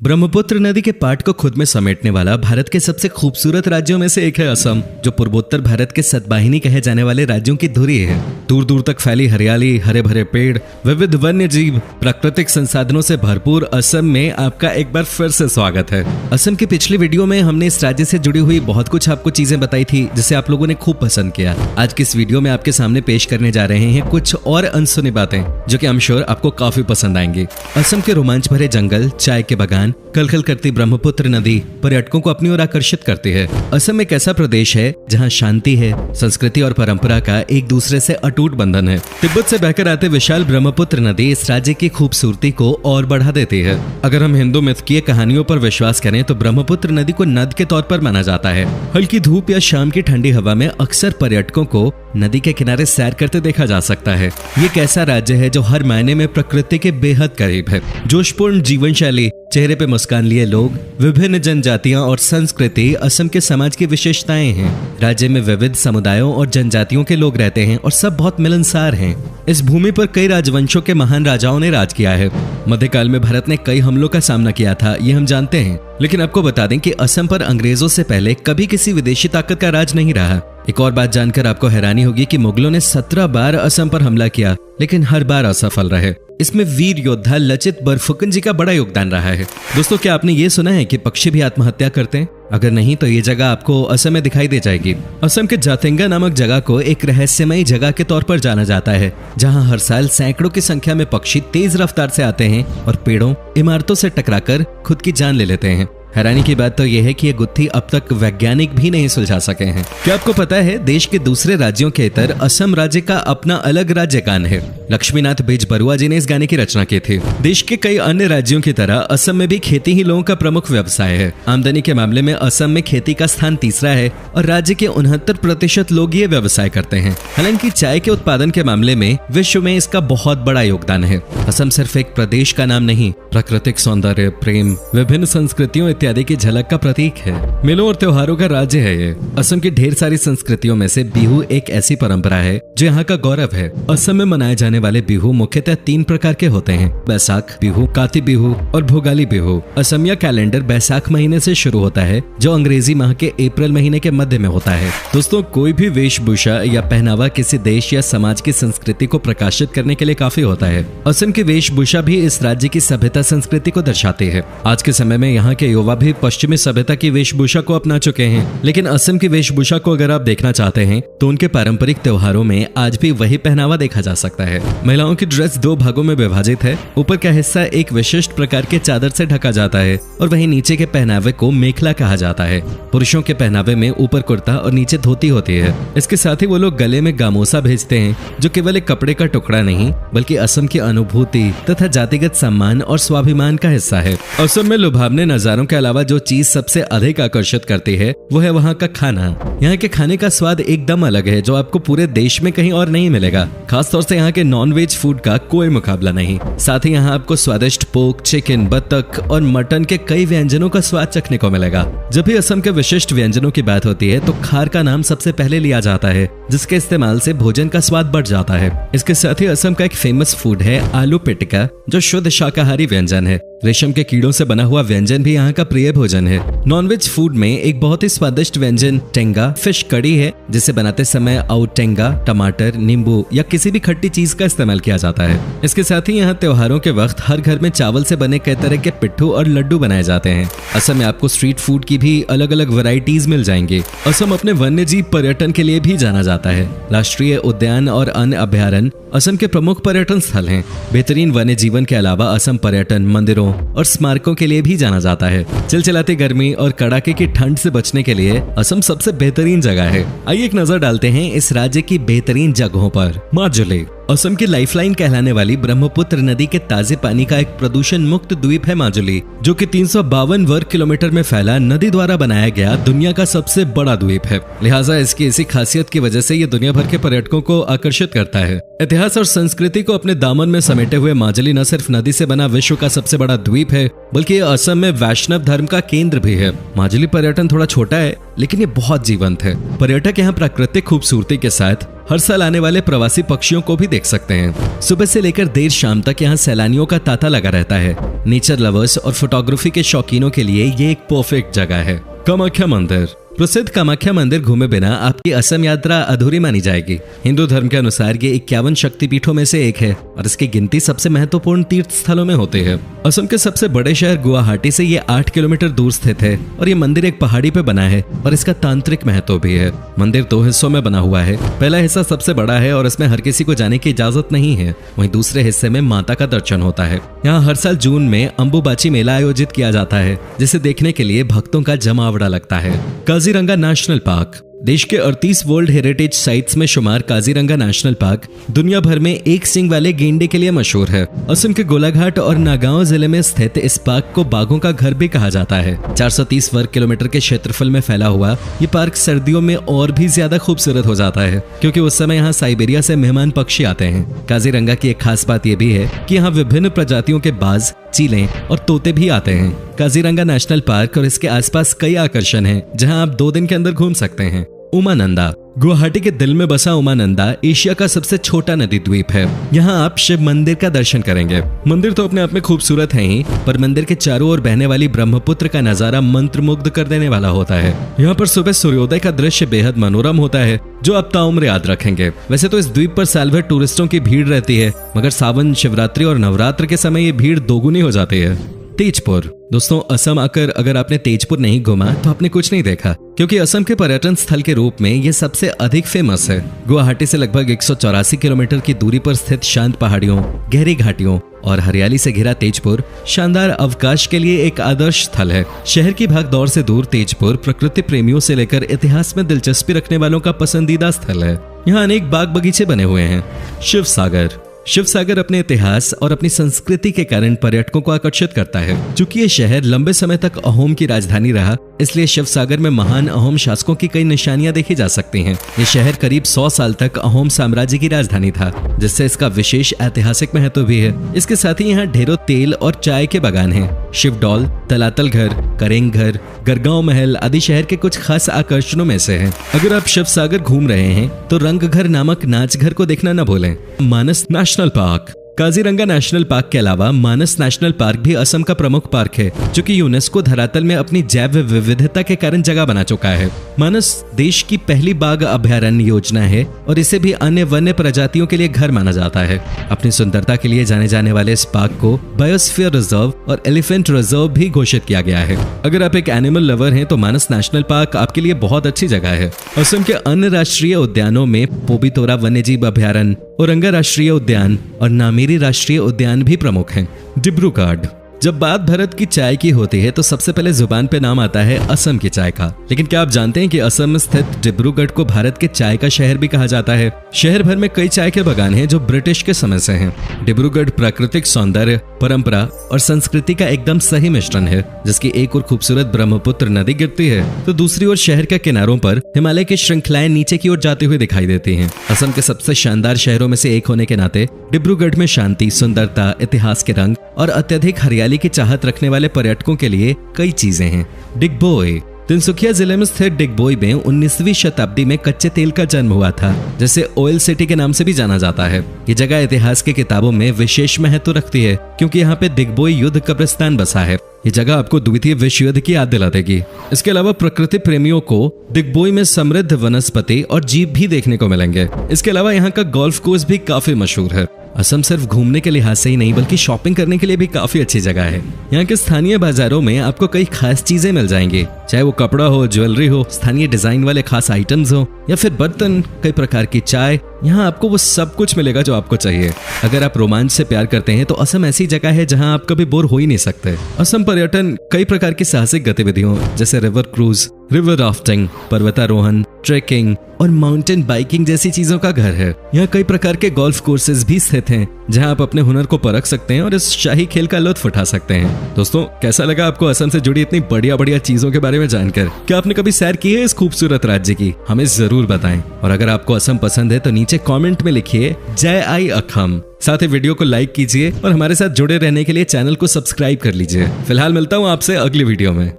ब्रह्मपुत्र नदी के पाट को खुद में समेटने वाला भारत के सबसे खूबसूरत राज्यों में से एक है असम, जो पूर्वोत्तर भारत के सतवाहिनी कहे जाने वाले राज्यों की धुरी है। दूर दूर तक फैली हरियाली, हरे भरे पेड़, विविध वन्य जीव, प्राकृतिक संसाधनों से भरपूर असम में आपका एक बार फिर से स्वागत है। असम की पिछली वीडियो में हमने इस राज्य से जुड़ी हुई बहुत कुछ आपको चीजें बताई थी, जिसे आप लोगों ने खूब पसंद किया। आज की इस वीडियो में आपके सामने पेश करने जा रहे हैं कुछ और अनसुनी बातें, जो कि आई एम श्योर आपको काफी पसंद आएंगी। असम के रोमांच भरे जंगल, चाय के बागान, कलकल करती ब्रह्मपुत्र नदी पर्यटकों को अपनी ओर आकर्षित करती है। असम एक ऐसा प्रदेश है जहां शांति है, संस्कृति और परंपरा का एक दूसरे से अटूट बंधन है। तिब्बत से बहकर आते विशाल ब्रह्मपुत्र नदी इस राज्य की खूबसूरती को और बढ़ा देती है। अगर हम हिंदू मिथकीय कहानियों पर विश्वास करें तो ब्रह्मपुत्र नदी को नद के तौर पर माना जाता है। हल्की धूप या शाम की ठंडी हवा में अक्सर पर्यटकों को नदी के किनारे सैर करते देखा जा सकता है। ये एक ऐसा राज्य है जो हर मायने में प्रकृति के बेहद करीब है। जोशपूर्ण जीवन शैली, चेहरे पे मुस्कान लिए लोग, विभिन्न जनजातियां और संस्कृति असम के समाज की विशेषताएं हैं। राज्य में विविध समुदायों और जनजातियों के लोग रहते हैं और सब बहुत मिलनसार हैं। इस भूमि पर कई राजवंशों के महान राजाओं ने राज किया है। मध्यकाल में भारत ने कई हमलों का सामना किया था, ये हम जानते हैं। लेकिन आपको बता दें कि असम पर अंग्रेजों से पहले कभी किसी विदेशी ताकत का राज नहीं रहा। एक और बात जानकर आपको हैरानी होगी कि मुगलों ने 17 बार असम पर हमला किया, लेकिन हर बार असफल रहे। इसमें वीर योद्धा लचित बरफुकन जी का बड़ा योगदान रहा है। दोस्तों, क्या आपने ये सुना है कि पक्षी भी आत्महत्या करते हैं? अगर नहीं तो ये जगह आपको असम में दिखाई दे जाएगी। असम के जातेंगा नामक जगह को एक रहस्यमयी जगह के तौर पर जाना जाता है, जहां हर साल सैकड़ों की संख्या में पक्षी तेज रफ्तार से आते हैं और पेड़ों, इमारतों से टकराकर खुद की जान ले लेते हैं। हैरानी की बात तो यह है कि ये गुत्थी अब तक वैज्ञानिक भी नहीं सुलझा सके हैं। क्या आपको पता है, देश के दूसरे राज्यों के इतर असम राज्य का अपना अलग राज्य गान है। लक्ष्मीनाथ बेजबरुआ जी ने इस गाने की रचना की थी। देश के कई अन्य राज्यों की तरह असम में भी खेती ही लोगों का प्रमुख व्यवसाय है। आमदनी के मामले में असम में खेती का स्थान तीसरा है और राज्य के 69% लोग ये व्यवसाय करते हैं। हालांकि चाय के उत्पादन के मामले में विश्व में इसका बहुत बड़ा योगदान है। असम सिर्फ एक प्रदेश का नाम नहीं, प्राकृतिक सौंदर्य, प्रेम, विभिन्न संस्कृतियों इत्यादि की झलक का प्रतीक है। मेलों और त्योहारों का राज्य है ये। असम की ढेर सारी संस्कृतियों में से बिहू एक ऐसी परंपरा है जो यहाँ का गौरव है। असम में मनाए जाने वाले बिहू मुख्यतः 3 प्रकार के होते हैं: बैसाख बिहू, काती बिहू और भोगाली बिहू। असमिया कैलेंडर बैसाख महीने से शुरू होता है, जो अंग्रेजी माह के अप्रैल महीने के मध्य में होता है। दोस्तों, कोई भी वेशभूषा या पहनावा किसी देश या समाज की संस्कृति को प्रकाशित करने के लिए काफी होता है। असम की वेशभूषा भी इस राज्य की सभ्यता संस्कृति को दर्शाती है। आज के समय में यहाँ के युवा भी पश्चिमी सभ्यता की वेशभूषा को अपना चुके हैं, लेकिन असम की वेशभूषा को अगर आप देखना चाहते हैं तो उनके पारंपरिक त्योहारों में आज भी वही पहनावा देखा जा सकता है। महिलाओं की ड्रेस 2 भागों में विभाजित है। ऊपर का हिस्सा एक विशिष्ट प्रकार के चादर से ढका जाता है और वहीं नीचे के पहनावे को मेखला कहा जाता है। पुरुषों के पहनावे में ऊपर कुर्ता और नीचे धोती होती है। इसके साथ ही वो लोग गले में गामोसा भेजते हैं, जो केवल एक कपड़े का टुकड़ा नहीं बल्कि असम की अनुभूति तथा जातिगत सम्मान और स्वाभिमान का हिस्सा है। असम में लुभावने नजारों के अलावा जो चीज सबसे अधिक आकर्षित करती है वो है वहाँ का खाना। यहाँ के खाने का स्वाद एकदम अलग है, जो आपको पूरे देश में कहीं और नहीं मिलेगा। खासतौर से यहाँ के नॉन-वेज फूड का कोई मुकाबला नहीं। साथ ही यहाँ आपको स्वादिष्ट पोर्क, चिकन, बतख और मटन के कई व्यंजनों का स्वाद चखने को मिलेगा। जब भी असम के विशिष्ट व्यंजनों की बात होती है तो खार का नाम सबसे पहले लिया जाता है, जिसके इस्तेमाल से भोजन का स्वाद बढ़ जाता है। इसके साथ ही असम का एक फेमस फूड है आलू पिटिका, जो शुद्ध शाकाहारी व्यंजन है। रेशम के कीड़ों से बना हुआ व्यंजन भी यहाँ का प्रिय भोजन है। नॉनवेज फूड में एक बहुत ही स्वादिष्ट व्यंजन टेंगा फिश कड़ी है, जिसे बनाते समय औटेंगा, टमाटर, नींबू या किसी भी खट्टी चीज का इस्तेमाल किया जाता है। इसके साथ ही यहाँ त्योहारों के वक्त हर घर में चावल से बने कई तरह के पिट्ठू और लड्डू बनाए जाते हैं। असम में आपको स्ट्रीट फूड की भी अलग अलग वैरायटीज मिल जाएंगी। असम अपने वन्यजीव पर्यटन के लिए भी जाना जाता है। राष्ट्रीय उद्यान और अन्य अभयारण्य असम के प्रमुख पर्यटन स्थल हैं। बेहतरीन वन्य जीवन के अलावा असम पर्यटन, मंदिरों और स्मारकों के लिए भी जाना जाता है। चिलचिलाती गर्मी और कड़ाके की ठंड से बचने के लिए असम सबसे बेहतरीन जगह है। आइए एक नजर डालते हैं इस राज्य की बेहतरीन जगहों पर। माजुली असम की लाइफलाइन कहलाने वाली ब्रह्मपुत्र नदी के ताजे पानी का एक प्रदूषण मुक्त द्वीप है माजुली, जो कि 352 वर्ग किलोमीटर में फैला नदी द्वारा बनाया गया दुनिया का सबसे बड़ा द्वीप है। लिहाजा इसकी इसी खासियत की वजह से ये दुनिया भर के पर्यटकों को आकर्षित करता है। इतिहास और संस्कृति को अपने दामन में समेटे हुए माजुली न सिर्फ नदी से बना विश्व का सबसे बड़ा द्वीप है, बल्कि ये असम में वैष्णव धर्म का केंद्र भी है। माजुली पर्यटन थोड़ा छोटा है, लेकिन ये बहुत जीवंत है। पर्यटक यहाँ प्राकृतिक खूबसूरती के साथ हर साल आने वाले प्रवासी पक्षियों को भी देख सकते हैं। सुबह से लेकर देर शाम तक यहाँ सैलानियों का तांता लगा रहता है। नेचर लवर्स और फोटोग्राफी के शौकीनों के लिए ये एक परफेक्ट जगह है। कामाख्या मंदिर। प्रसिद्ध कामाख्या मंदिर घूमे बिना आपकी असम यात्रा अधूरी मानी जाएगी। हिंदू धर्म के अनुसार ये 51 शक्तिपीठों में से एक है और इसकी गिनती सबसे महत्वपूर्ण तीर्थ स्थलों में होती है। असम के सबसे बड़े शहर गुवाहाटी से ये 8 किलोमीटर दूर स्थित है और ये मंदिर एक पहाड़ी पे बना है और इसका तांत्रिक महत्व भी है। मंदिर 2 हिस्सों में बना हुआ है। पहला हिस्सा सबसे बड़ा है और इसमें हर किसी को जाने की इजाजत नहीं है। वहीं दूसरे हिस्से में माता का दर्शन होता है। यहाँ हर साल जून में अंबुबाची मेला आयोजित किया जाता है, जिसे देखने के लिए भक्तों का जमावड़ा लगता है। Kaziranga national park. देश के 38 वर्ल्ड हेरिटेज साइट्स में शुमार काजीरंगा नेशनल पार्क दुनिया भर में एक सींग वाले गेंडे के लिए मशहूर है। असम के गोलाघाट और नागांव जिले में स्थित इस पार्क को बाघों का घर भी कहा जाता है। 430 वर्ग किलोमीटर के क्षेत्रफल में फैला हुआ ये पार्क सर्दियों में और भी ज्यादा खूबसूरत हो जाता है, क्योंकि उस समय यहाँ साइबेरिया से मेहमान पक्षी आते हैं। काजीरंगा की एक खास बात यह भी है कि यहाँ विभिन्न प्रजातियों के बाज, चीलें और तोते भी आते हैं। काजीरंगा नेशनल पार्क और इसके आसपास कई आकर्षण हैं, जहां आप 2 दिन के अंदर घूम सकते हैं। उमानंदा। गुवाहाटी के दिल में बसा उमानंदा एशिया का सबसे छोटा नदी द्वीप है। यहाँ आप शिव मंदिर का दर्शन करेंगे। मंदिर तो अपने आप में खूबसूरत है ही, पर मंदिर के चारों ओर बहने वाली ब्रह्मपुत्र का नजारा मंत्रमुग्ध कर देने वाला होता है। यहाँ पर सुबह सूर्योदय का दृश्य बेहद मनोरम होता है, जो आप ताउम्र याद रखेंगे। वैसे तो इस द्वीप पर साल भर टूरिस्टों की भीड़ रहती है, मगर सावन, शिवरात्रि और नवरात्र के समय ये भीड़ दोगुनी हो जाती है। तेजपुर। दोस्तों, असम आकर अगर आपने तेजपुर नहीं घूमा तो आपने कुछ नहीं देखा, क्योंकि असम के पर्यटन स्थल के रूप में ये सबसे अधिक फेमस है। गुवाहाटी से लगभग 184 किलोमीटर की दूरी पर स्थित शांत पहाड़ियों, गहरी घाटियों और हरियाली से घिरा तेजपुर शानदार अवकाश के लिए एक आदर्श स्थल है। शहर की भागदौड़ से दूर तेजपुर प्रकृति प्रेमियों से लेकर इतिहास में दिलचस्पी रखने वालों का पसंदीदा स्थल है। यहाँ अनेक बाग बगीचे बने हुए हैं। शिव सागर। शिव सागर अपने इतिहास और अपनी संस्कृति के कारण पर्यटकों को आकर्षित करता है। चूंकि ये शहर लंबे समय तक अहोम की राजधानी रहा, इसलिए शिव सागर में महान अहोम शासकों की कई निशानियां देखी जा सकती हैं। ये शहर करीब 100 साल तक अहोम साम्राज्य की राजधानी था, जिससे इसका विशेष ऐतिहासिक महत्व भी है। इसके साथ ही यहाँ ढेरों तेल और चाय के बागान हैं। शिवडौल, तलातल घर, करेंग घर, गरगांव महल आदि शहर के कुछ खास आकर्षणों में से हैं। अगर आप शिव सागर घूम रहे हैं तो रंग घर नामक नाच घर को देखना न भूलें। Manas national park. Kaziranga national park के अलावा मानस नेशनल पार्क भी असम का प्रमुख पार्क है, जो कि यूनेस्को धरातल में अपनी जैव विविधता के कारण जगह बना चुका है। मानस देश की पहली बाघ अभयारण्य योजना है और इसे भी अन्य वन्य प्रजातियों के लिए घर माना जाता है। अपनी सुंदरता के लिए जाने जाने वाले इस पार्क को बायोस्फीयर रिजर्व और एलिफेंट रिजर्व भी घोषित किया गया है। अगर आप एक एनिमल लवर हैं तो मानस नेशनल पार्क आपके लिए बहुत अच्छी जगह है। असम के अन्य राष्ट्रीय उद्यानों में पोबितोरा वन्यजीव अभयारण्य, औरंगा राष्ट्रीय उद्यान और नामेरी राष्ट्रीय उद्यान भी प्रमुख हैं। डिब्रूगढ़। जब बात भारत की चाय की होती है तो सबसे पहले जुबान पे नाम आता है असम की चाय का। लेकिन क्या आप जानते हैं कि असम में स्थित डिब्रूगढ़ को भारत के चाय का शहर भी कहा जाता है। शहर भर में कई चाय के बागान हैं जो ब्रिटिश के समय से हैं। डिब्रूगढ़ प्राकृतिक सौंदर्य, परंपरा और संस्कृति का एकदम सही मिश्रण है, जिसकी एक और खूबसूरत ब्रह्मपुत्र नदी गिरती है तो दूसरी ओर शहर के किनारों पर हिमालय की श्रृंखलाएं नीचे की ओर जाती हुई दिखाई देती हैं। असम के सबसे शानदार शहरों में से एक होने के नाते डिब्रूगढ़ में शांति, सुंदरता, इतिहास के रंग और अत्यधिक हरियाली की चाहत रखने वाले पर्यटकों के लिए कई चीजें हैं। डिगबोई। तिनसुकिया जिले में स्थित डिगबोई में 19वीं शताब्दी में कच्चे तेल का जन्म हुआ था, जिसे ऑयल सिटी के नाम से भी जाना जाता है। ये जगह इतिहास की किताबों में विशेष महत्व रखती है, क्योंकि यहाँ पे डिगबोई युद्ध कब्रिस्तान बसा है। ये जगह आपको द्वितीय विश्व युद्ध की याद दिला देगी। इसके अलावा प्रकृति प्रेमियों को डिगबोई में समृद्ध वनस्पति और जीव भी देखने को मिलेंगे। इसके अलावा यहाँ का गोल्फ कोर्स भी काफी मशहूर है। असम सिर्फ घूमने के लिहाज से ही नहीं बल्कि शॉपिंग करने के लिए भी काफी अच्छी जगह है। यहाँ के स्थानीय बाजारों में आपको कई खास चीजें मिल जाएंगी, चाहे वो कपड़ा हो, ज्वेलरी हो, स्थानीय डिजाइन वाले खास आइटम्स हो या फिर बर्तन, कई प्रकार की चाय। यहाँ आपको वो सब कुछ मिलेगा जो आपको चाहिए। अगर आप रोमांच से प्यार करते हैं तो असम ऐसी जगह है जहाँ आप कभी बोर हो ही नहीं सकते। असम पर्यटन कई प्रकार की साहसिक गतिविधियों जैसे रिवर क्रूज, रिवर राफ्टिंग, पर्वतारोहण, ट्रेकिंग और माउंटेन बाइकिंग जैसी चीजों का घर है। यहाँ कई प्रकार के गोल्फ कोर्सेज भी स्थित हैं, जहाँ आप अपने हुनर को परख सकते हैं और इस शाही खेल का लुत्फ उठा सकते हैं। दोस्तों, कैसा लगा आपको असम से जुड़ी इतनी बढ़िया बढ़िया चीजों के बारे में जानकर? क्या आपने कभी सैर की है इस खूबसूरत राज्य की? हमें जरूर बताएं। और अगर आपको असम पसंद है तो नीचे कमेंट में लिखिए जय आई अखम। साथ ही वीडियो को लाइक कीजिए और हमारे साथ जुड़े रहने के लिए चैनल को सब्सक्राइब कर लीजिए। फिलहाल मिलता हूँ आपसे अगली वीडियो में।